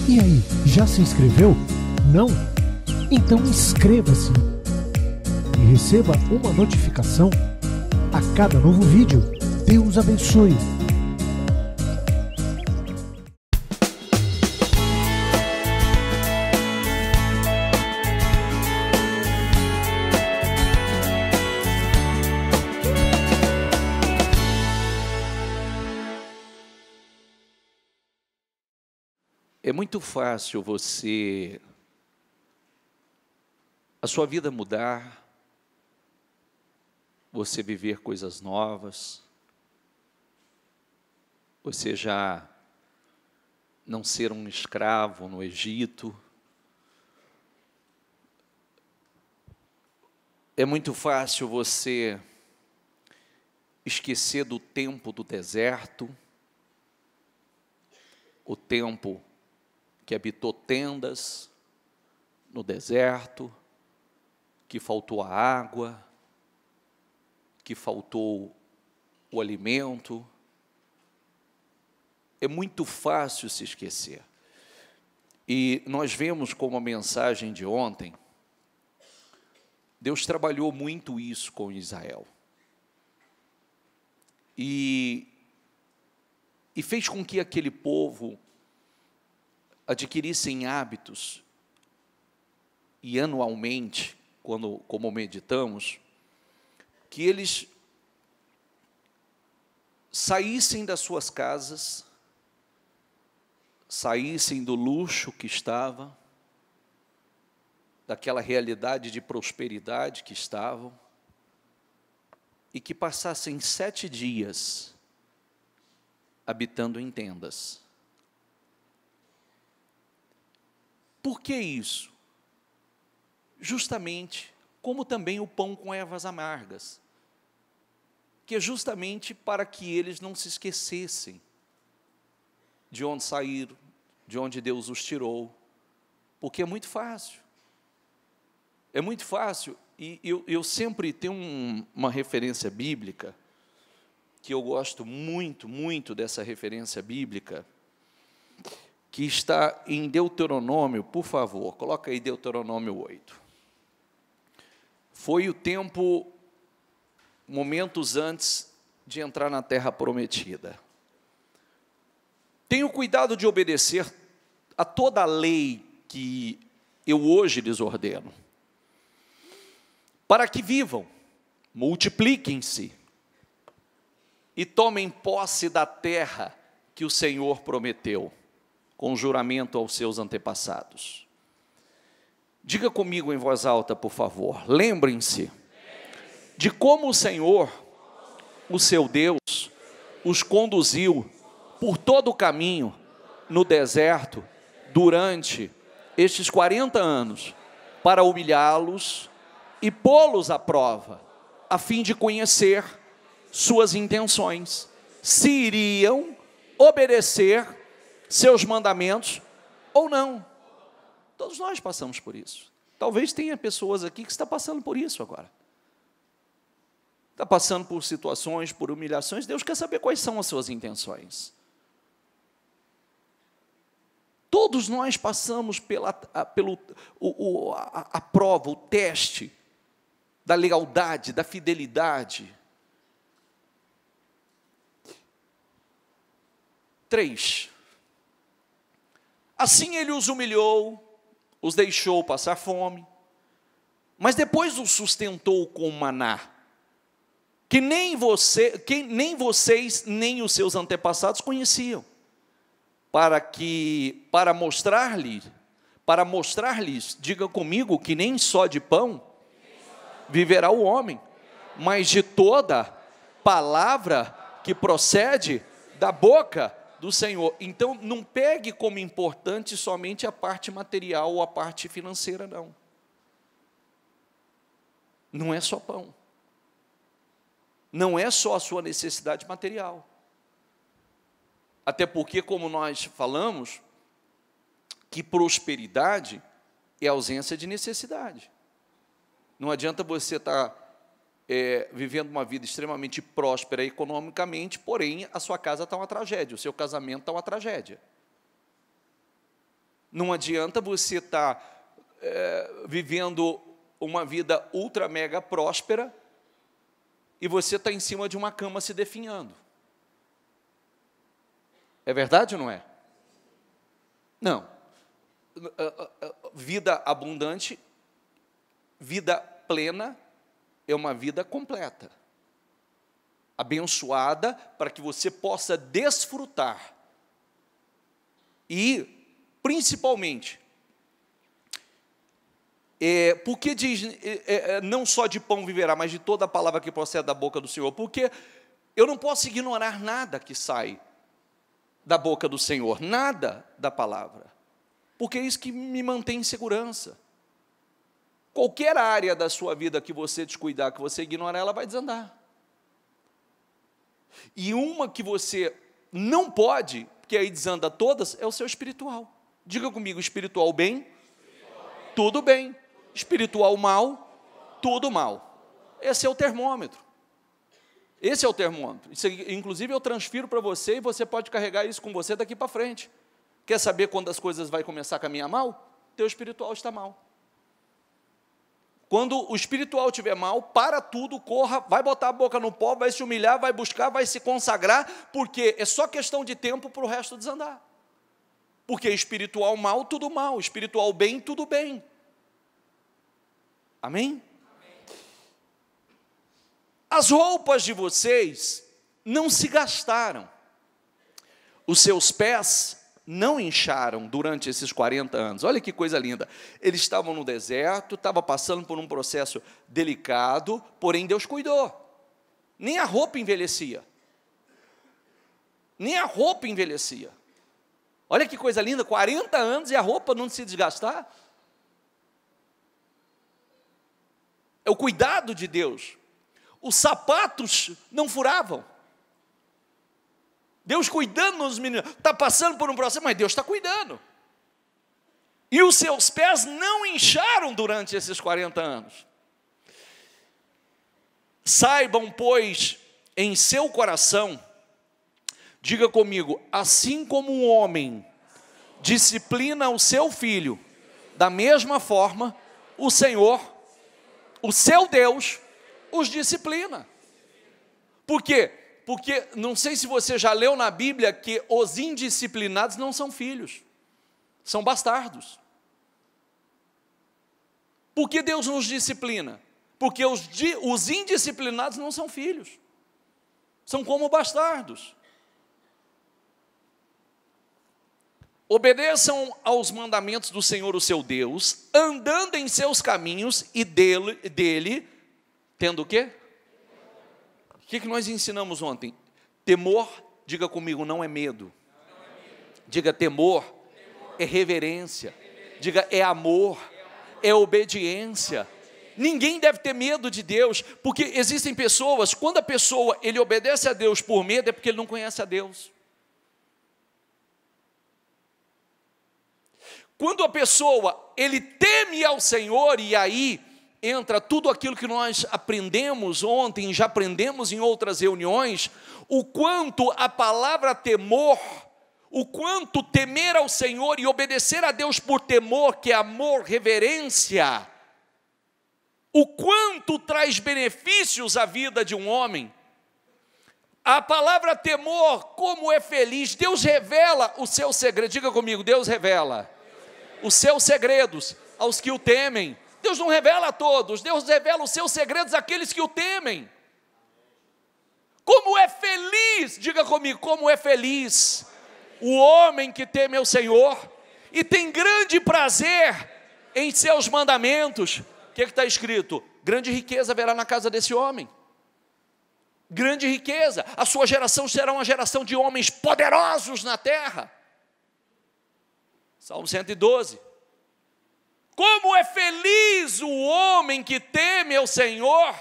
E aí, já se inscreveu? Não? Então inscreva-se e receba uma notificação a cada novo vídeo. Deus abençoe! É muito fácil a sua vida mudar, você viver coisas novas, você já não ser um escravo no Egito. É muito fácil você esquecer do tempo do deserto, o tempo que habitou tendas no deserto, que faltou a água, que faltou o alimento. É muito fácil se esquecer. E nós vemos como a mensagem de ontem, Deus trabalhou muito isso com Israel. E fez com que aquele povo adquirissem hábitos, e anualmente, como meditamos, que eles saíssem das suas casas, saíssem do luxo que estava, daquela realidade de prosperidade que estavam, e que passassem 7 dias habitando em tendas. Por que isso? Justamente, como também o pão com ervas amargas, que é justamente para que eles não se esquecessem de onde saíram, de onde Deus os tirou, porque é muito fácil, e eu sempre tenho uma referência bíblica, que eu gosto muito, muito dessa referência bíblica, que está em Deuteronômio, por favor, coloca aí Deuteronômio 8. Foi o tempo, momentos antes de entrar na terra prometida. Tenham cuidado de obedecer a toda a lei que eu hoje lhes ordeno, para que vivam, multipliquem-se e tomem posse da terra que o Senhor prometeu, com juramento aos seus antepassados. Diga comigo em voz alta, por favor. Lembrem-se de como o Senhor, o seu Deus, os conduziu por todo o caminho no deserto durante estes 40 anos, para humilhá-los e pô-los à prova, a fim de conhecer suas intenções, se iriam obedecer seus mandamentos ou não. Todos nós passamos por isso. Talvez tenha pessoas aqui que estão passando por isso agora. Está passando por situações, por humilhações. Deus quer saber quais são as suas intenções. Todos nós passamos pela prova, o teste da lealdade, da fidelidade. 3. Assim ele os humilhou, os deixou passar fome, mas depois os sustentou com maná, que nem vocês, nem os seus antepassados conheciam, para mostrar-lhes, diga comigo, que nem só de pão viverá o homem, mas de toda palavra que procede da boca do Senhor. Então, não pegue como importante somente a parte material ou a parte financeira, não. Não é só pão. Não é só a sua necessidade material. Até porque, como nós falamos, que prosperidade é ausência de necessidade. Não adianta você estar vivendo uma vida extremamente próspera economicamente, porém a sua casa está uma tragédia, o seu casamento está uma tragédia. Não adianta você estar vivendo uma vida ultra mega próspera e você está em cima de uma cama se definhando. É verdade ou não é? Não. Vida abundante, vida plena, é uma vida completa, abençoada, para que você possa desfrutar. E, principalmente, porque diz, não só de pão viverá, mas de toda a palavra que procede da boca do Senhor, porque eu não posso ignorar nada que sai da boca do Senhor, nada da palavra, porque é isso que me mantém em segurança. Qualquer área da sua vida que você descuidar, que você ignorar, ela vai desandar. E uma que você não pode, porque aí desanda todas, é o seu espiritual. Diga comigo, espiritual bem, tudo bem. Espiritual mal, tudo mal. Esse é o termômetro. Esse é o termômetro. Isso, inclusive, eu transfiro para você e você pode carregar isso com você daqui para frente. Quer saber quando as coisas vão começar a caminhar mal? Teu espiritual está mal. Quando o espiritual estiver mal, para tudo, corra, vai botar a boca no pó, vai se humilhar, vai buscar, vai se consagrar, porque é só questão de tempo para o resto desandar. Porque espiritual mal, tudo mal. Espiritual bem, tudo bem. Amém? As roupas de vocês não se gastaram. Os seus pés não incharam durante esses 40 anos. Olha que coisa linda. Eles estavam no deserto, estavam passando por um processo delicado, porém Deus cuidou. Nem a roupa envelhecia. Nem a roupa envelhecia. Olha que coisa linda, 40 anos e a roupa não se desgastar. É o cuidado de Deus. Os sapatos não furavam. Deus cuidando dos meninos. Está passando por um processo, mas Deus está cuidando. E os seus pés não incharam durante esses 40 anos. Saibam, pois, em seu coração, diga comigo, assim como um homem disciplina o seu filho, da mesma forma, o Senhor, o seu Deus, os disciplina. Por quê? Porque, não sei se você já leu na Bíblia, que os indisciplinados não são filhos, são bastardos. Por que Deus nos disciplina? Porque os indisciplinados não são filhos, são como bastardos. Obedeçam aos mandamentos do Senhor, o seu Deus, andando em seus caminhos e dele tendo o quê? O que nós ensinamos ontem? Temor, diga comigo, não é medo. Diga temor, é reverência. Diga é amor, é obediência. Ninguém deve ter medo de Deus, porque existem pessoas, quando a pessoa ele obedece a Deus por medo, é porque ele não conhece a Deus. Quando a pessoa, ele teme ao Senhor, e aí entra tudo aquilo que nós aprendemos ontem, já aprendemos em outras reuniões, o quanto a palavra temor, o quanto temer ao Senhor e obedecer a Deus por temor, que é amor, reverência, o quanto traz benefícios à vida de um homem. A palavra temor, como é feliz, Deus revela o seu segredo, diga comigo, Deus revela os seus segredos aos que o temem. Deus não revela a todos, Deus revela os seus segredos àqueles que o temem. Como é feliz, diga comigo, como é feliz o homem que teme ao Senhor e tem grande prazer em seus mandamentos. O que está escrito? Grande riqueza haverá na casa desse homem. Grande riqueza, a sua geração será uma geração de homens poderosos na terra. Salmo 112. Como é feliz o homem que teme ao Senhor.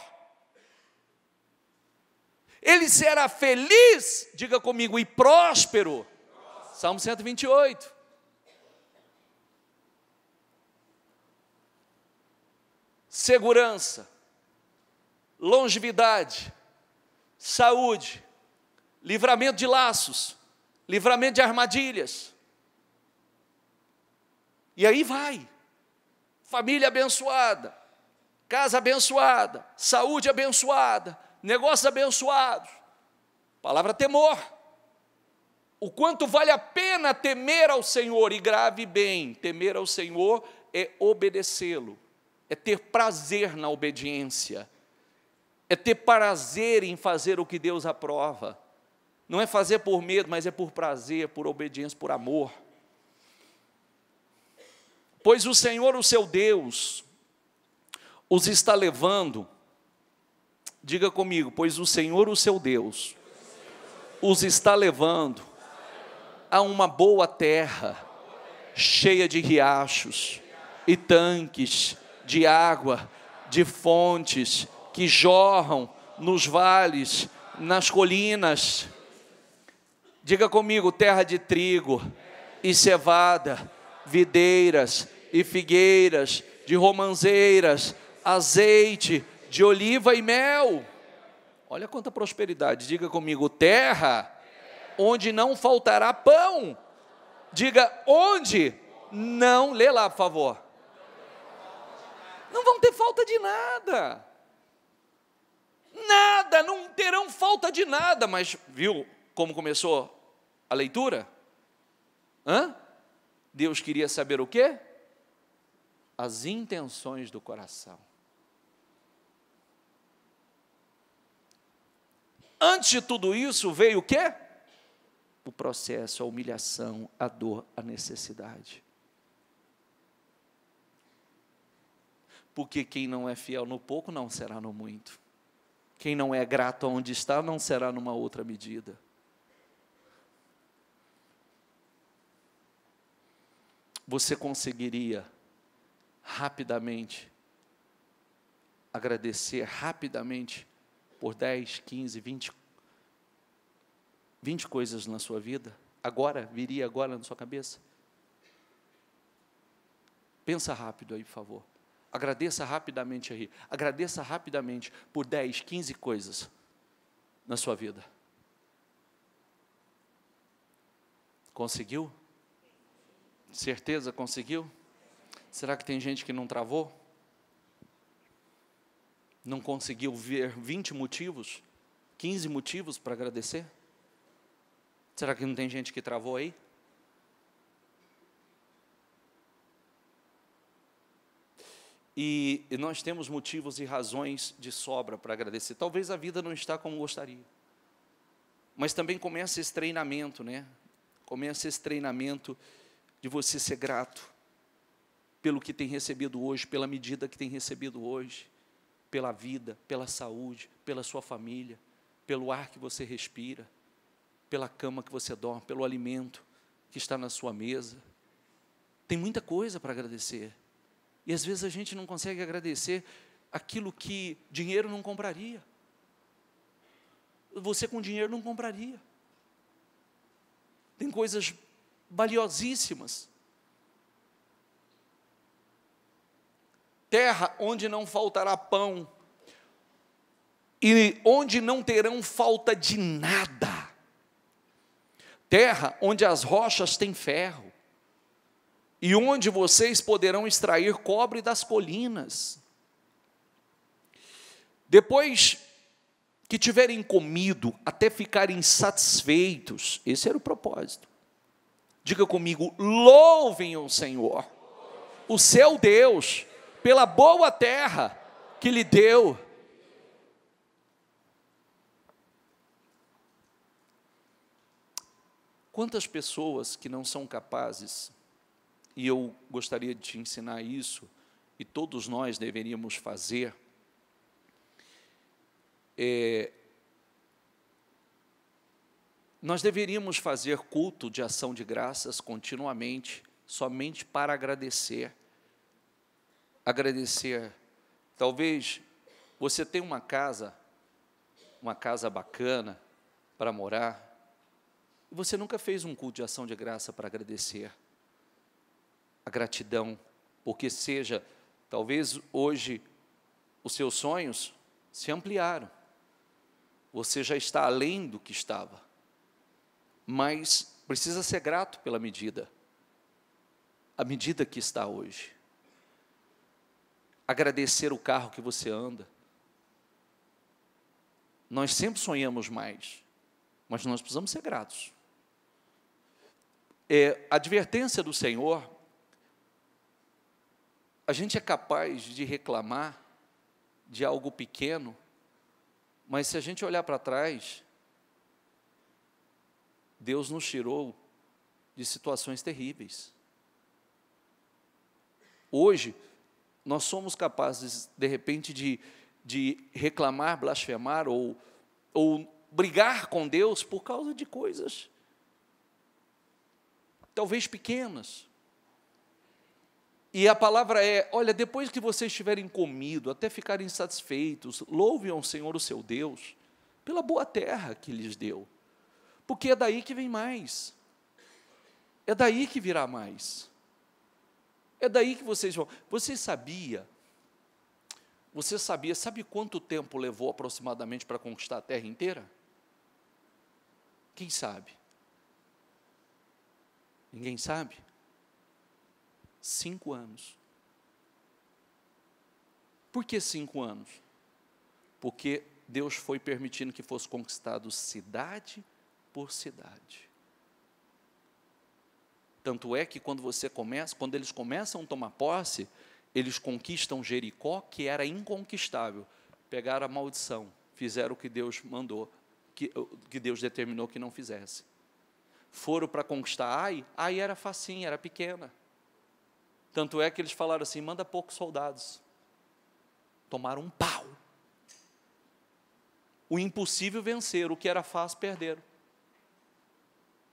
Ele será feliz, diga comigo, e próspero. Salmo 128. Segurança, longevidade, saúde, livramento de laços, livramento de armadilhas. E aí vai. Família abençoada, casa abençoada, saúde abençoada, negócios abençoados. Palavra temor. O quanto vale a pena temer ao Senhor, e grave bem, temer ao Senhor é obedecê-lo, é ter prazer na obediência, é ter prazer em fazer o que Deus aprova. Não é fazer por medo, mas é por prazer, por obediência, por amor. Pois o Senhor, o seu Deus, os está levando, diga comigo, pois o Senhor, o seu Deus, os está levando a uma boa terra, cheia de riachos e tanques de água, de fontes que jorram nos vales, nas colinas. Diga comigo, terra de trigo e cevada, videiras e figueiras, de romãzeiras, azeite, de oliva e mel. Olha quanta prosperidade. Diga comigo, terra onde não faltará pão. Diga, onde não, lê lá por favor. Não vão ter falta de nada. Nada, não terão falta de nada. Mas viu como começou a leitura? Deus queria saber o quê? As intenções do coração. Antes de tudo isso veio o quê? O processo, a humilhação, a dor, a necessidade. Porque quem não é fiel no pouco, não será no muito. Quem não é grato onde está, não será numa outra medida. Você conseguiria rapidamente agradecer rapidamente por 10, 15, 20 coisas na sua vida? Viria agora na sua cabeça? Pensa rápido aí, por favor. Agradeça rapidamente aí. Agradeça rapidamente por 10, 15 coisas na sua vida. Conseguiu? Certeza conseguiu? Será que tem gente que não travou? Não conseguiu ver 20 motivos, 15 motivos para agradecer? Será que não tem gente que travou aí? E nós temos motivos e razões de sobra para agradecer. Talvez a vida não está como gostaria. Mas também começa esse treinamento, né? Começa esse treinamento de você ser grato pelo que tem recebido hoje, pela medida que tem recebido hoje, pela vida, pela saúde, pela sua família, pelo ar que você respira, pela cama que você dorme, pelo alimento que está na sua mesa. Tem muita coisa para agradecer. E às vezes a gente não consegue agradecer aquilo que dinheiro não compraria. Você com dinheiro não compraria. Tem coisas valiosíssimas. Terra onde não faltará pão, e onde não terão falta de nada. Terra onde as rochas têm ferro, e onde vocês poderão extrair cobre das colinas. Depois que tiverem comido até ficarem satisfeitos, esse era o propósito. Diga comigo, louvem o Senhor, o seu Deus, pela boa terra que lhe deu. Quantas pessoas que não são capazes, e eu gostaria de te ensinar isso, e todos nós deveríamos fazer, nós deveríamos fazer culto de ação de graças continuamente, somente para agradecer. Agradecer. Talvez você tenha uma casa bacana para morar, e você nunca fez um culto de ação de graça para agradecer. A gratidão, porque talvez hoje os seus sonhos se ampliaram, você já está além do que estava, mas precisa ser grato pela medida. à medida que está hoje. Agradecer o carro que você anda. Nós sempre sonhamos mais, mas nós precisamos ser gratos. A advertência do Senhor, a gente é capaz de reclamar de algo pequeno, mas se a gente olhar para trás, Deus nos tirou de situações terríveis. Hoje, nós somos capazes, de repente, de reclamar, blasfemar ou brigar com Deus por causa de coisas talvez pequenas. E a palavra é, olha, depois que vocês tiverem comido, até ficarem satisfeitos, louvem ao Senhor o seu Deus, pela boa terra que lhes deu, porque é daí que vem mais, é daí que virá mais, é daí que vocês vão. Você sabia, sabe quanto tempo levou aproximadamente para conquistar a terra inteira? Quem sabe? Ninguém sabe? 5 anos. Por que 5 anos? Porque Deus foi permitindo que fosse conquistado cidade por cidade. Tanto é que quando eles começam a tomar posse, eles conquistam Jericó, que era inconquistável. Pegaram a maldição, fizeram o que Deus mandou, que Deus determinou que não fizesse. Foram para conquistar Ai era facinha, era pequena. Tanto é que eles falaram assim, manda poucos soldados. Tomaram um pau. O impossível venceram, o que era fácil perderam.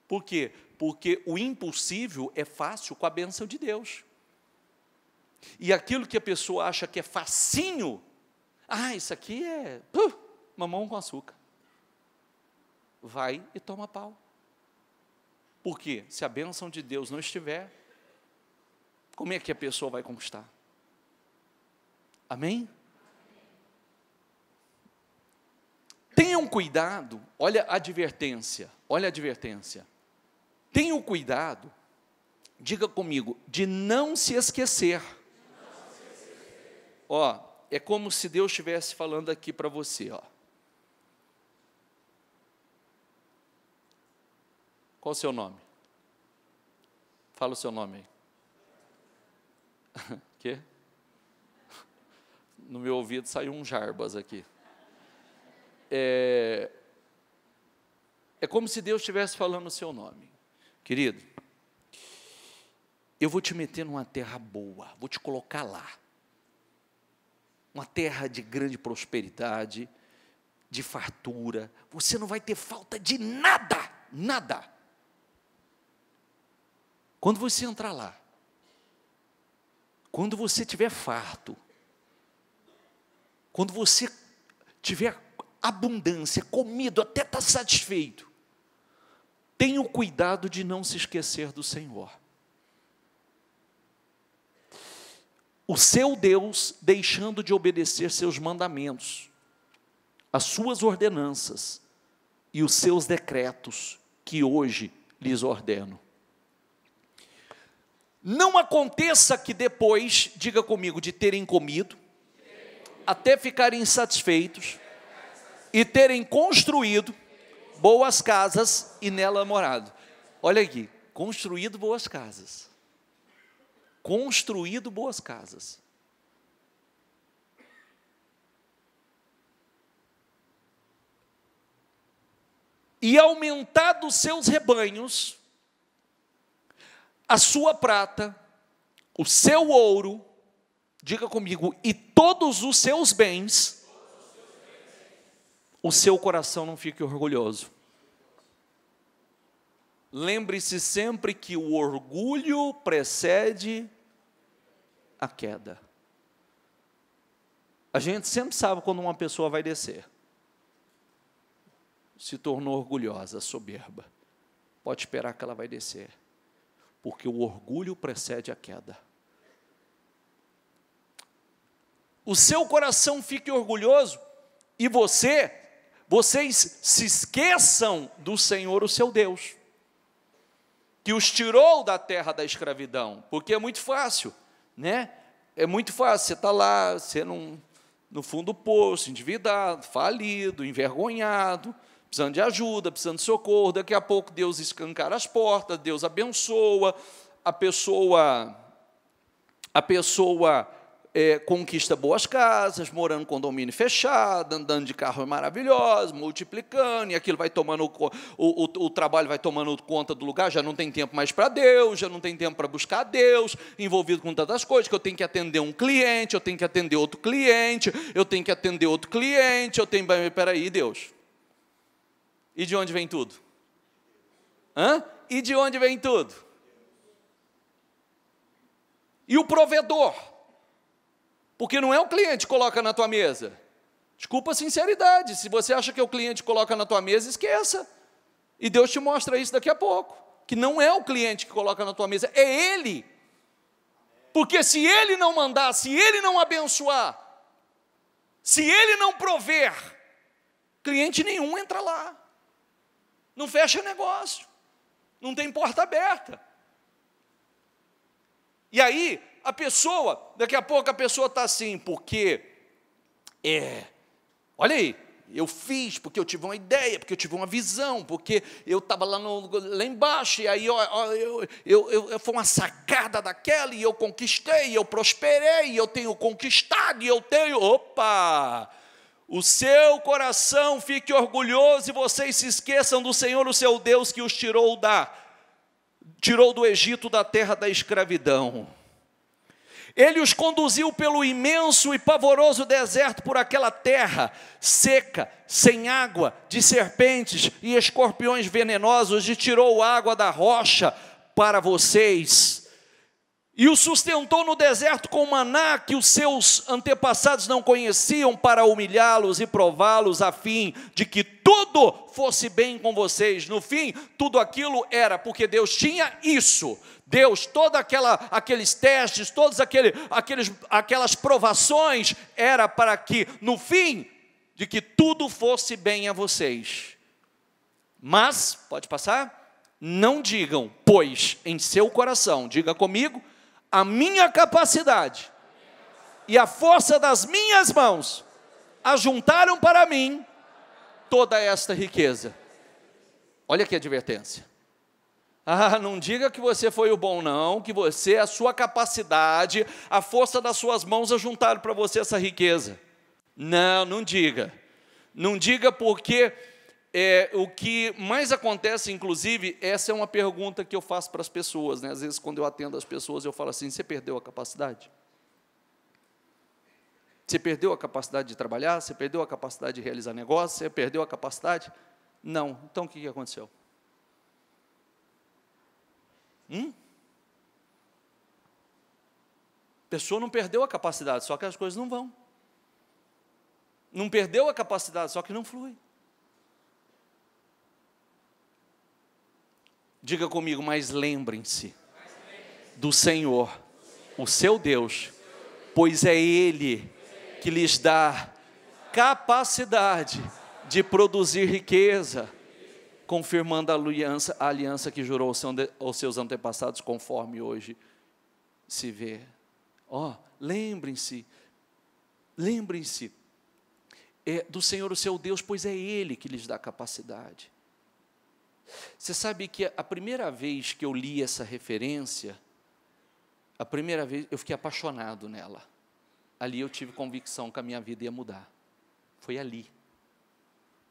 Por quê? Porque o impossível é fácil com a bênção de Deus. E aquilo que a pessoa acha que é facinho, isso aqui é mamão com açúcar. Vai e toma pau. Por quê? Se a bênção de Deus não estiver, como é que a pessoa vai conquistar? Amém? Tenham cuidado, olha a advertência. Tenham cuidado, diga comigo, de não se esquecer. É como se Deus estivesse falando aqui para você, Qual o seu nome? Fala o seu nome aí. Quê? No meu ouvido saiu um Jarbas aqui. É como se Deus estivesse falando o seu nome. Querido, eu vou te meter numa terra boa, vou te colocar lá. Uma terra de grande prosperidade, de fartura. Você não vai ter falta de nada, nada. Quando você entrar lá, quando você estiver farto, quando você tiver abundância, comido, até estar satisfeito, tenha o cuidado de não se esquecer do Senhor. O seu Deus, deixando de obedecer seus mandamentos, as suas ordenanças e os seus decretos que hoje lhes ordeno. Não aconteça que depois, diga comigo, de terem comido, até ficarem satisfeitos, e terem construído boas casas e nela morado. Olha aqui, construído boas casas. Construído boas casas. E aumentado os seus rebanhos, a sua prata, o seu ouro, diga comigo, e todos os seus bens, o seu coração não fique orgulhoso. Lembre-se sempre que o orgulho precede a queda. A gente sempre sabe quando uma pessoa vai descer. Se tornou orgulhosa, soberba. Pode esperar que ela vai descer. Porque o orgulho precede a queda. O seu coração fique orgulhoso e vocês se esqueçam do Senhor, o seu Deus, que os tirou da terra da escravidão, porque é muito fácil, né? É muito fácil, você está lá, você no fundo do poço, endividado, falido, envergonhado, precisando de ajuda, precisando de socorro, daqui a pouco Deus escancara as portas, Deus abençoa, a pessoa conquista boas casas, morando em condomínio fechado, andando de carro maravilhoso, multiplicando, e aquilo vai tomando, o trabalho vai tomando conta do lugar, já não tem tempo mais para Deus, já não tem tempo para buscar Deus, envolvido com tantas coisas, que eu tenho que atender um cliente, eu tenho que atender outro cliente, eu tenho que atender outro cliente, peraí, Deus, e de onde vem tudo? E de onde vem tudo? E o provedor? Porque não é o cliente que coloca na tua mesa. Desculpa a sinceridade, se você acha que é o cliente que coloca na tua mesa, esqueça. E Deus te mostra isso daqui a pouco, que não é o cliente que coloca na tua mesa, é Ele. Porque se Ele não mandar, se Ele não abençoar, se Ele não prover, cliente nenhum entra lá. Não fecha negócio, não tem porta aberta. E aí, daqui a pouco a pessoa está assim, porque, olha aí, eu fiz, porque eu tive uma ideia, porque eu tive uma visão, porque eu estava lá embaixo, e aí foi uma sacada daquela, e eu conquistei, eu prosperei, eu tenho conquistado, e eu tenho, o seu coração fique orgulhoso, e vocês se esqueçam do Senhor, o seu Deus, que os tirou do Egito, da terra da escravidão. Ele os conduziu pelo imenso e pavoroso deserto, por aquela terra seca, sem água, de serpentes e escorpiões venenosos, e tirou água da rocha para vocês. E o sustentou no deserto com maná que os seus antepassados não conheciam, para humilhá-los e prová-los, a fim de que tudo fosse bem com vocês. No fim, tudo aquilo era porque Deus tinha isso. Deus, aqueles testes, todas aquelas provações, era para que, no fim, de que tudo fosse bem a vocês. Mas, pode passar? Não digam, pois, em seu coração, diga comigo, a minha capacidade e a força das minhas mãos ajuntaram para mim toda esta riqueza. Olha que advertência. Não diga que você foi o bom, não, que a sua capacidade, a força das suas mãos ajuntaram para você essa riqueza. Não diga. Não diga, porque o que mais acontece, inclusive, essa é uma pergunta que eu faço para as pessoas, né? Às vezes, quando eu atendo as pessoas, eu falo assim: você perdeu a capacidade? Você perdeu a capacidade de trabalhar? Você perdeu a capacidade de realizar negócio? Você perdeu a capacidade? Não. Então, o que aconteceu? A pessoa não perdeu a capacidade, só que as coisas não vão. Não perdeu a capacidade, só que não flui. Diga comigo, mas lembrem-se do Senhor, o seu Deus, pois é Ele que lhes dá capacidade de produzir riqueza, confirmando a aliança que jurou aos seus antepassados, conforme hoje se vê. Lembrem-se do Senhor, o seu Deus, pois é Ele que lhes dá capacidade. Você sabe que a primeira vez que eu li essa referência, eu fiquei apaixonado nela. Ali eu tive convicção que a minha vida ia mudar. Foi ali.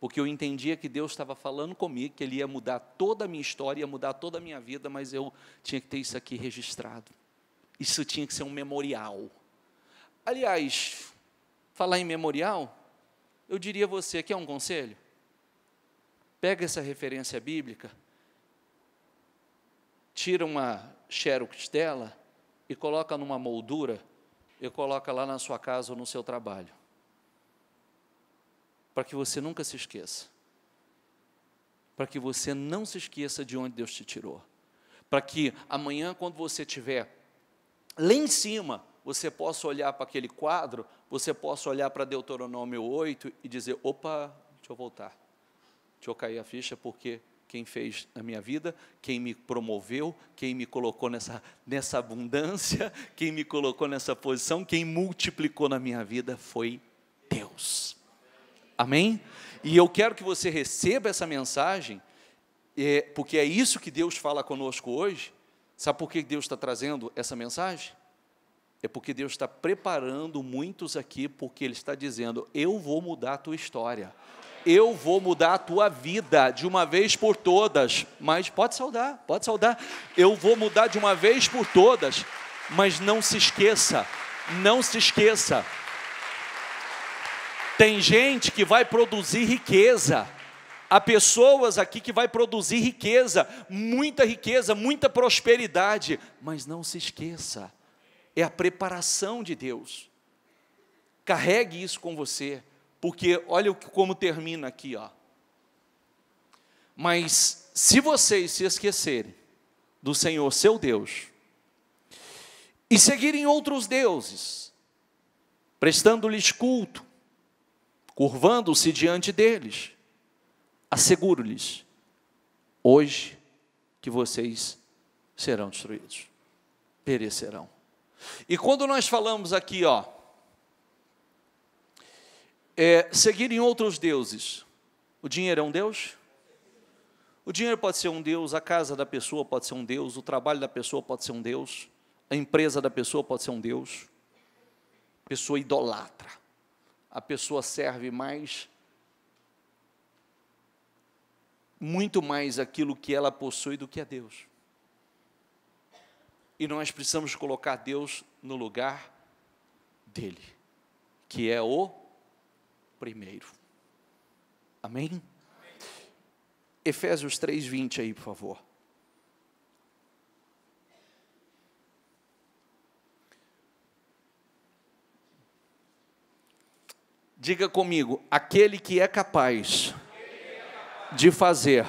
Porque eu entendia que Deus estava falando comigo, que Ele ia mudar toda a minha história, ia mudar toda a minha vida, mas eu tinha que ter isso aqui registrado. Isso tinha que ser um memorial. Aliás, falar em memorial, eu diria a você, quer um conselho? Pega essa referência bíblica, tira uma xerox dela e coloca numa moldura e coloca lá na sua casa ou no seu trabalho, para que você nunca se esqueça, para que você não se esqueça de onde Deus te tirou, para que amanhã, quando você estiver lá em cima, você possa olhar para aquele quadro, você possa olhar para Deuteronômio 8 e dizer: opa, deixa eu voltar, deixa eu cair a ficha, porque quem fez na minha vida, quem me promoveu, quem me colocou nessa abundância, quem me colocou nessa posição, quem multiplicou na minha vida foi Deus. Amém? E eu quero que você receba essa mensagem, porque é isso que Deus fala conosco hoje. Sabe por que Deus está trazendo essa mensagem? É porque Deus está preparando muitos aqui, porque Ele está dizendo, eu vou mudar a tua história. Eu vou mudar a tua vida de uma vez por todas, mas pode saudar, eu vou mudar de uma vez por todas, mas não se esqueça, tem gente que vai produzir riqueza, há pessoas aqui que vai produzir riqueza, muita prosperidade, mas não se esqueça, é a preparação de Deus, carregue isso com você, porque olha como termina aqui, ó. Mas se vocês se esquecerem do Senhor, seu Deus, e seguirem outros deuses, prestando-lhes culto, curvando-se diante deles, asseguro-lhes, hoje, que vocês serão destruídos, perecerão. E quando nós falamos aqui, ó, seguirem outros deuses, o dinheiro é um Deus? O dinheiro pode ser um Deus, a casa da pessoa pode ser um Deus, o trabalho da pessoa pode ser um Deus, a empresa da pessoa pode ser um Deus. A pessoa idolatra, a pessoa serve muito mais aquilo que ela possui do que a Deus. E nós precisamos colocar Deus no lugar dele, que é o primeiro. Amém? Amém. Efésios 3:20 aí, por favor. Diga comigo, aquele que é capaz de fazer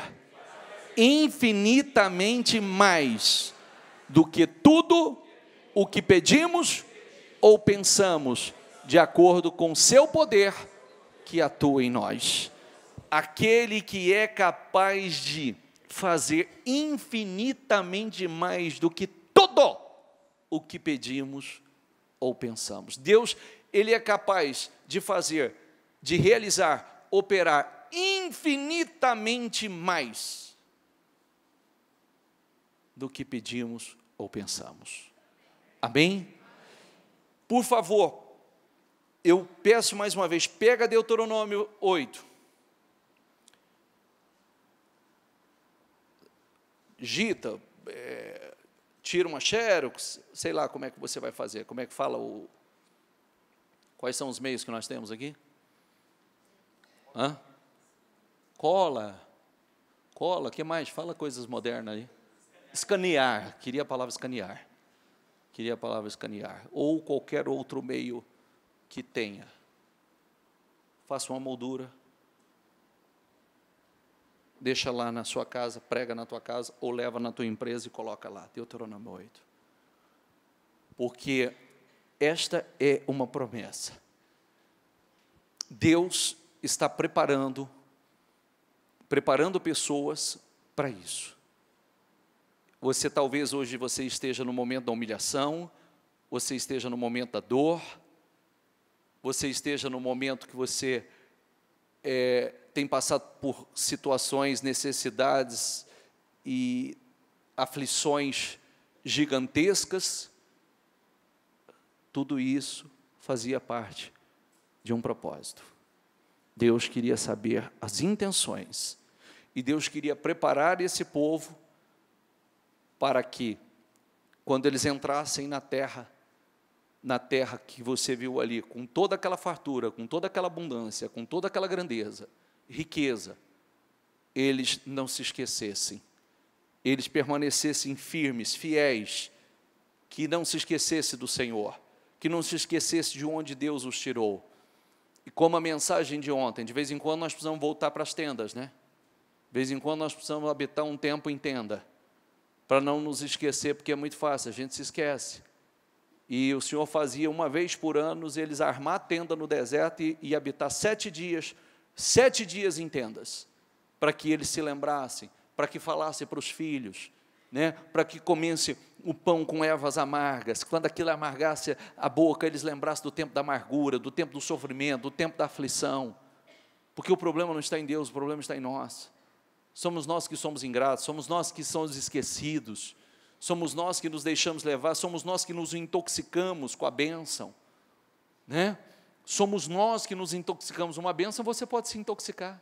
infinitamente mais do que tudo o que pedimos ou pensamos, de acordo com o seu poder que atua em nós. Aquele que é capaz de fazer infinitamente mais do que tudo o que pedimos ou pensamos. Deus, Ele é capaz de fazer, de realizar, operar infinitamente mais do que pedimos ou pensamos. Amém? Por favor, eu peço mais uma vez, pega Deuteronômio 8. Digita, tira uma xerox, sei lá como é que você vai fazer, como é que fala quais são os meios que nós temos aqui? Cola, o que mais? Fala coisas modernas aí. Escanear, queria a palavra escanear, ou qualquer outro meio que tenha. Faça uma moldura, deixa lá na sua casa, prega na tua casa, ou leva na tua empresa e coloca lá, Deuteronômio 8. Porque esta é uma promessa. Deus está preparando pessoas para isso. Talvez hoje você esteja no momento da humilhação, você esteja no momento da dor, você esteja no momento que você tem passado por situações, necessidades e aflições gigantescas. Tudo isso fazia parte de um propósito. Deus queria saber as intenções, e Deus queria preparar esse povo para que, quando eles entrassem na terra que você viu ali, com toda aquela fartura, com toda aquela abundância, com toda aquela grandeza, riqueza, eles não se esquecessem, eles permanecessem firmes, fiéis, que não se esquecesse do Senhor, que não se esquecesse de onde Deus os tirou. E como a mensagem de ontem, de vez em quando nós precisamos voltar para as tendas, né? De vez em quando nós precisamos habitar um tempo em tenda, para não nos esquecer, porque é muito fácil, a gente se esquece. E o Senhor fazia uma vez por ano, eles armar a tenda no deserto e habitar 7 dias em tendas, para que eles se lembrassem para que falasse para os filhos, né? Para que comesse o pão com ervas amargas, quando aquilo amargasse a boca, eles lembrassem do tempo da amargura, do tempo do sofrimento, do tempo da aflição, porque o problema não está em Deus, o problema está em nós. Somos nós que somos ingratos, somos nós que somos esquecidos, somos nós que nos deixamos levar, somos nós que nos intoxicamos com a bênção, né? Somos nós que nos intoxicamos. Uma bênção você pode se intoxicar,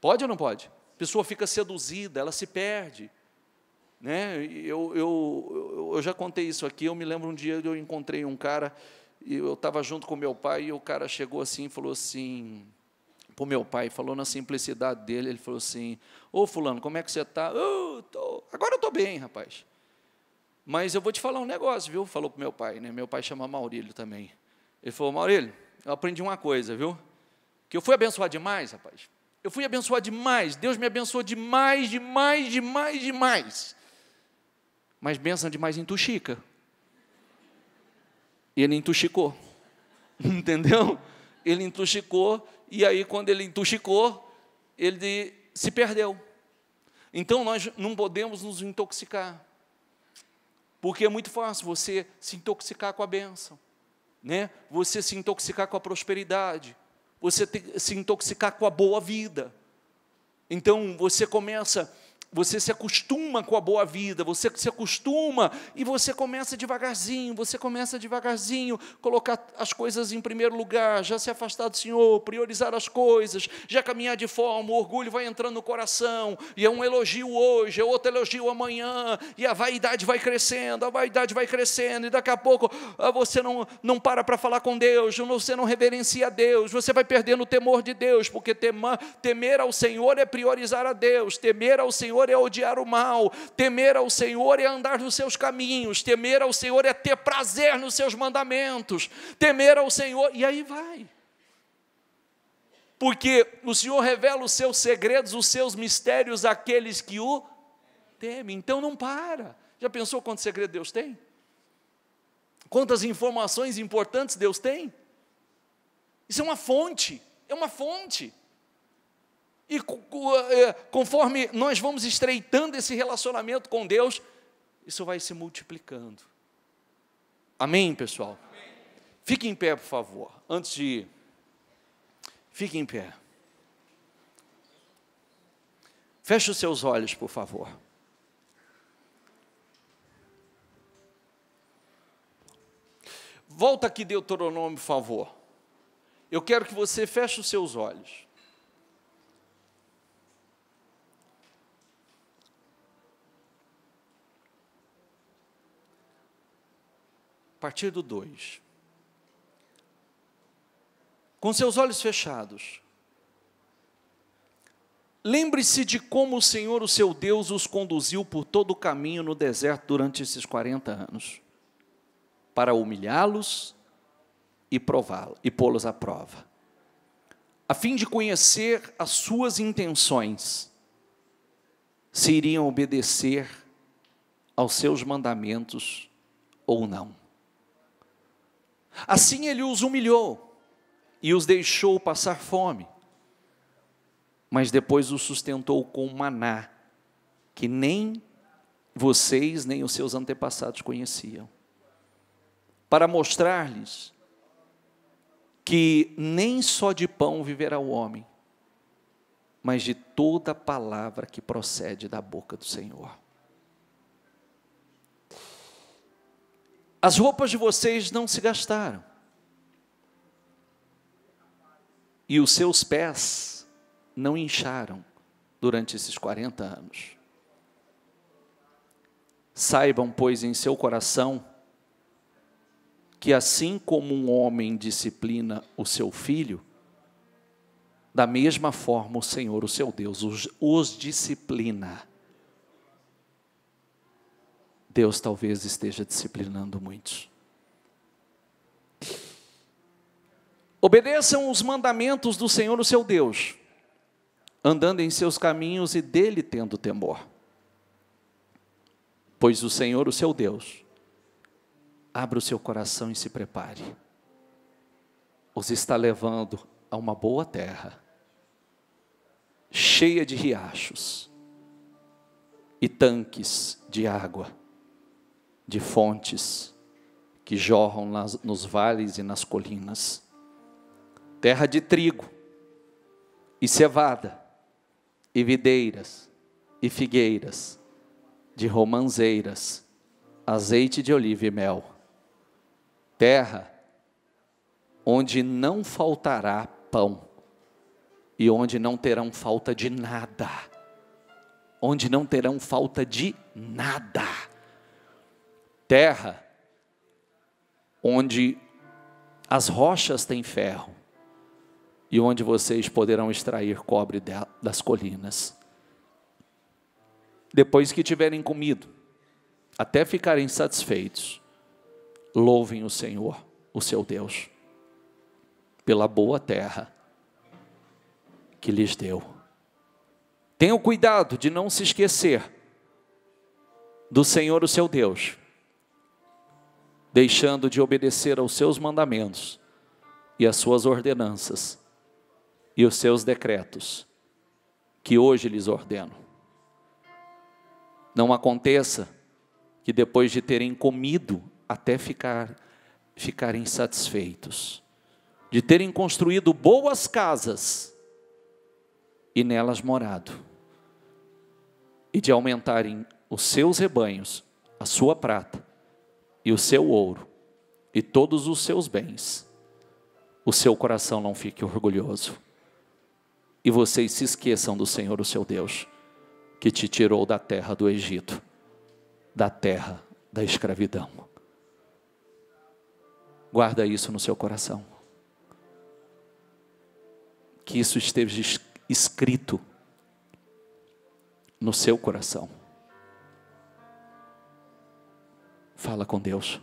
pode ou não pode? A pessoa fica seduzida, ela se perde, né? Eu já contei isso aqui. Eu me lembro um dia que eu encontrei um cara, e eu estava junto com meu pai, e o cara chegou assim e falou assim, para o meu pai, falou na simplicidade dele, ele falou assim: ô fulano, como é que você está? Agora eu estou bem, rapaz, mas eu vou te falar um negócio, viu? Falou para o meu pai, né? Meu pai chama Maurílio também. Ele falou: Maurílio, eu aprendi uma coisa, viu? Que eu fui abençoado demais, rapaz. Eu fui abençoado demais, Deus me abençoou demais, demais, demais, demais. Mas bênção demais entuxica. E ele entuxicou, entendeu? Ele entuxicou, e aí quando ele entuxicou, ele se perdeu. Então nós não podemos nos intoxicar, porque é muito fácil você se intoxicar com a bênção, né? Você se intoxicar com a prosperidade, você se intoxicar com a boa vida. Então você se acostuma com a boa vida, você se acostuma e você começa devagarzinho, colocar as coisas em primeiro lugar, já se afastar do Senhor, priorizar as coisas, já caminhar de forma, o orgulho vai entrando no coração, e é um elogio hoje, é outro elogio amanhã, e a vaidade vai crescendo, e daqui a pouco você não para falar com Deus, você não reverencia a Deus, você vai perdendo o temor de Deus, porque temer ao Senhor é priorizar a Deus, temer ao Senhor é odiar o mal, temer ao Senhor é andar nos seus caminhos, temer ao Senhor é ter prazer nos seus mandamentos, temer ao Senhor, e aí vai. Porque o Senhor revela os seus segredos, os seus mistérios àqueles que o temem. Então não para. Já pensou quanto segredo Deus tem? Quantas informações importantes Deus tem? Isso é uma fonte, E conforme nós vamos estreitando esse relacionamento com Deus, isso vai se multiplicando. Amém, pessoal? Amém. Fique em pé, por favor, antes de ir. Fique em pé. Feche os seus olhos, por favor. Volta aqui, Deuteronômio, por favor. Eu quero que você feche os seus olhos. A partir do 2. Com seus olhos fechados, lembre-se de como o Senhor, o seu Deus, os conduziu por todo o caminho no deserto durante esses 40 anos, para humilhá-los e pô-los à prova, a fim de conhecer as suas intenções, se iriam obedecer aos seus mandamentos ou não. Assim ele os humilhou e os deixou passar fome, mas depois os sustentou com maná, que nem vocês nem os seus antepassados conheciam, para mostrar-lhes que nem só de pão viverá o homem, mas de toda palavra que procede da boca do Senhor. As roupas de vocês não se gastaram, e os seus pés não incharam durante esses 40 anos. Saibam, pois, em seu coração, que assim como um homem disciplina o seu filho, da mesma forma o Senhor, o seu Deus, os disciplina. Deus talvez esteja disciplinando muitos. Obedeçam os mandamentos do Senhor, o seu Deus, andando em seus caminhos e dele tendo temor. Pois o Senhor, o seu Deus, abra o seu coração e se prepare. Os está levando a uma boa terra, cheia de riachos, e tanques de água, de fontes que jorram nos vales e nas colinas. Terra de trigo, e cevada, e videiras, e figueiras, de romanzeiras, azeite de oliva e mel. Terra onde não faltará pão, e onde não terão falta de nada. Onde não terão falta de nada. Terra onde as rochas têm ferro, e onde vocês poderão extrair cobre das colinas. Depois que tiverem comido, até ficarem satisfeitos, louvem o Senhor, o seu Deus, pela boa terra que lhes deu. Tenham cuidado de não se esquecer do Senhor, o seu Deus, deixando de obedecer aos seus mandamentos e às suas ordenanças e os seus decretos, que hoje lhes ordeno. Não aconteça que depois de terem comido até ficarem satisfeitos, de terem construído boas casas e nelas morado, e de aumentarem os seus rebanhos, a sua prata e o seu ouro e todos os seus bens, o seu coração não fique orgulhoso, e vocês se esqueçam do Senhor, o seu Deus, que te tirou da terra do Egito, da terra da escravidão. Guarda isso no seu coração, que isso esteja escrito no seu coração. Fala com Deus.